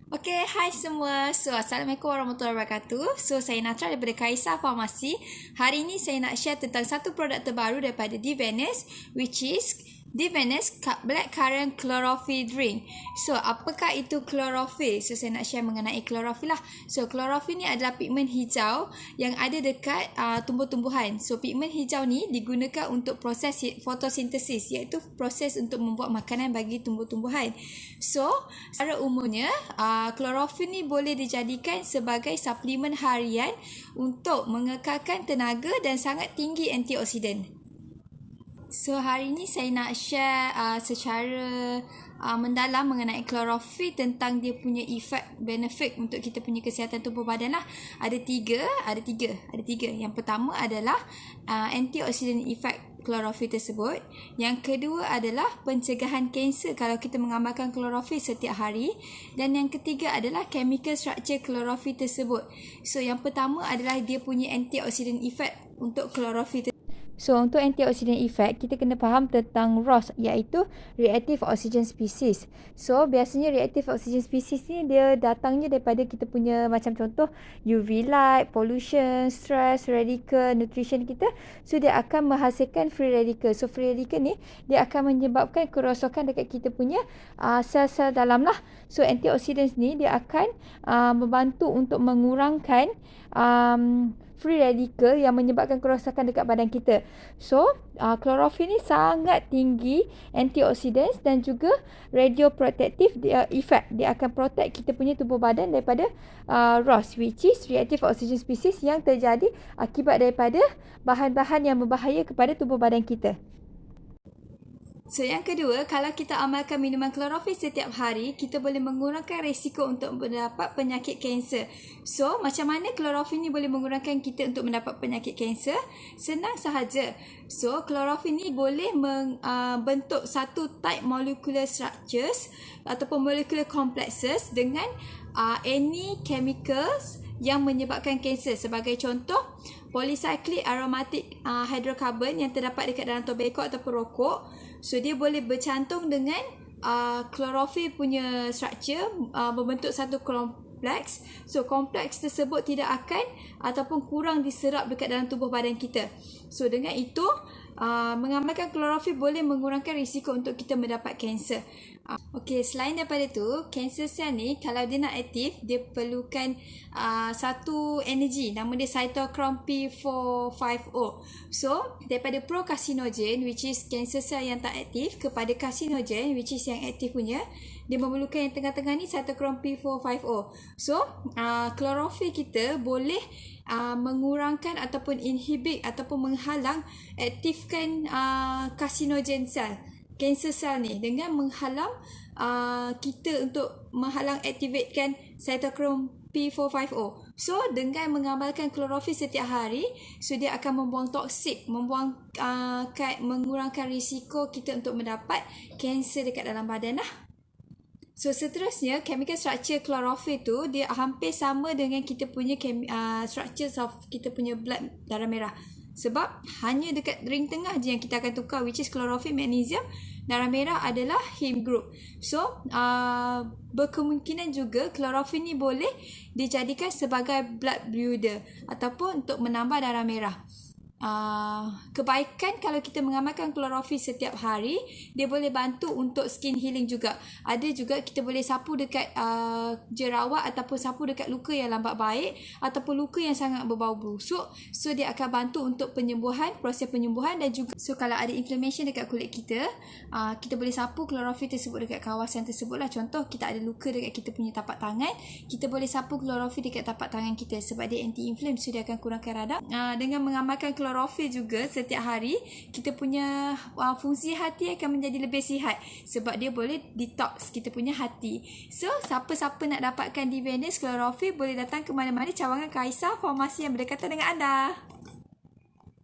Okay, hai semua. Assalamualaikum warahmatullahi wabarakatuh. Saya Natra daripada Kaisar Farmasi. Hari ini saya nak share tentang satu produk terbaru daripada Divanes, which is Divanes Black Currant Chlorophyll Drink. Apakah itu chlorophyll? Saya nak share mengenai chlorophyll lah. Chlorophyll ni adalah pigmen hijau yang ada dekat tumbuh-tumbuhan. Pigmen hijau ni digunakan untuk proses fotosintesis, iaitu proses untuk membuat makanan bagi tumbuh-tumbuhan. Secara umumnya, chlorophyll ni boleh dijadikan sebagai suplemen harian untuk mengekalkan tenaga dan sangat tinggi antioksidan. Hari ini saya nak share secara mendalam mengenai chlorophyll, tentang dia punya efek benefit untuk kita punya kesihatan tubuh badan lah. Ada tiga. Yang pertama adalah antioksidan efek chlorophyll tersebut. Yang kedua adalah pencegahan kanser kalau kita mengamalkan chlorophyll setiap hari. Dan yang ketiga adalah chemical structure chlorophyll tersebut. Yang pertama adalah dia punya antioksidan efek untuk chlorophyll. Untuk antioksidan effect, kita kena faham tentang ROS, iaitu Reactive Oxygen Species. Biasanya Reactive Oxygen Species ni dia datangnya daripada kita punya, macam contoh UV light, pollution, stress, radical, nutrition kita. Dia akan menghasilkan free radical. Free radical ni dia akan menyebabkan kerosakan dekat kita punya sel-sel dalam lah. Antioksidan ni dia akan membantu untuk mengurangkan free radical yang menyebabkan kerosakan dekat badan kita. Chlorophyll ni sangat tinggi antioksidan dan juga radioprotective effect. Dia akan protect kita punya tubuh badan daripada ROS, which is Reactive Oxygen Species, yang terjadi akibat daripada bahan-bahan yang berbahaya kepada tubuh badan kita. Yang kedua, kalau kita amalkan minuman chlorophyll setiap hari, kita boleh mengurangkan risiko untuk mendapat penyakit kanser. Macam mana chlorophyll ni boleh mengurangkan kita untuk mendapat penyakit kanser? Senang sahaja. Chlorophyll ni boleh membentuk satu type molecular structures ataupun molecular complexes dengan any chemicals yang menyebabkan kanser. Sebagai contoh, polycyclic aromatic hydrocarbon yang terdapat dekat dalam tobacco ataupun rokok. Dia boleh bercantum dengan chlorophyll punya structure, membentuk satu kompleks. Kompleks tersebut tidak akan ataupun kurang diserap dekat dalam tubuh badan kita. Dengan itu, mengamalkan chlorophyll boleh mengurangkan risiko untuk kita mendapat kanser. Selain daripada itu, kanser sel ni kalau dia nak aktif, dia perlukan satu energi, nama dia cytochrome P450. Daripada pro-carcinogen, which is kanser sel yang tak aktif, kepada carcinogen, which is yang aktif punya, dia memerlukan yang tengah-tengah ni, cytochrome P450. Chlorophyll kita boleh mengurangkan ataupun inhibit ataupun menghalang aktifkan carcinogen sel, kanser sel ni, dengan menghalang kita untuk menghalang aktifkan cytochrome P450. Dengan mengamalkan chlorophyll setiap hari, dia akan membuang toksik, mengurangkan risiko kita untuk mendapat kanser dekat dalam badan lah. Seterusnya, chemical structure chlorophyll tu dia hampir sama dengan kita punya structures of kita punya blood, darah merah. Sebab hanya dekat ring tengah je yang kita akan tukar, which is chlorophyll, magnesium. Darah merah adalah heme group. Berkemungkinan juga chlorophyll ni boleh dijadikan sebagai blood builder ataupun untuk menambah darah merah. Kebaikan kalau kita mengamalkan chlorophyll setiap hari, dia boleh bantu untuk skin healing juga. Ada juga kita boleh sapu dekat jerawat ataupun sapu dekat luka yang lambat baik ataupun luka yang sangat berbau busuk. Dia akan bantu untuk penyembuhan, proses penyembuhan, dan juga kalau ada inflammation dekat kulit kita, kita boleh sapu chlorophyll tersebut dekat kawasan tersebut lah. Contoh, kita ada luka dekat kita punya tapak tangan, kita boleh sapu chlorophyll dekat tapak tangan kita sebab dia anti-inflam, dia akan kurangkan radang. Dengan mengamalkan chlorophyll juga setiap hari, kita punya fungsi hati akan menjadi lebih sihat sebab dia boleh detox kita punya hati. Siapa-siapa nak dapatkan Divanes chlorophyll boleh datang ke mana-mana cawangan Kaisar Farmasi yang berdekatan dengan anda.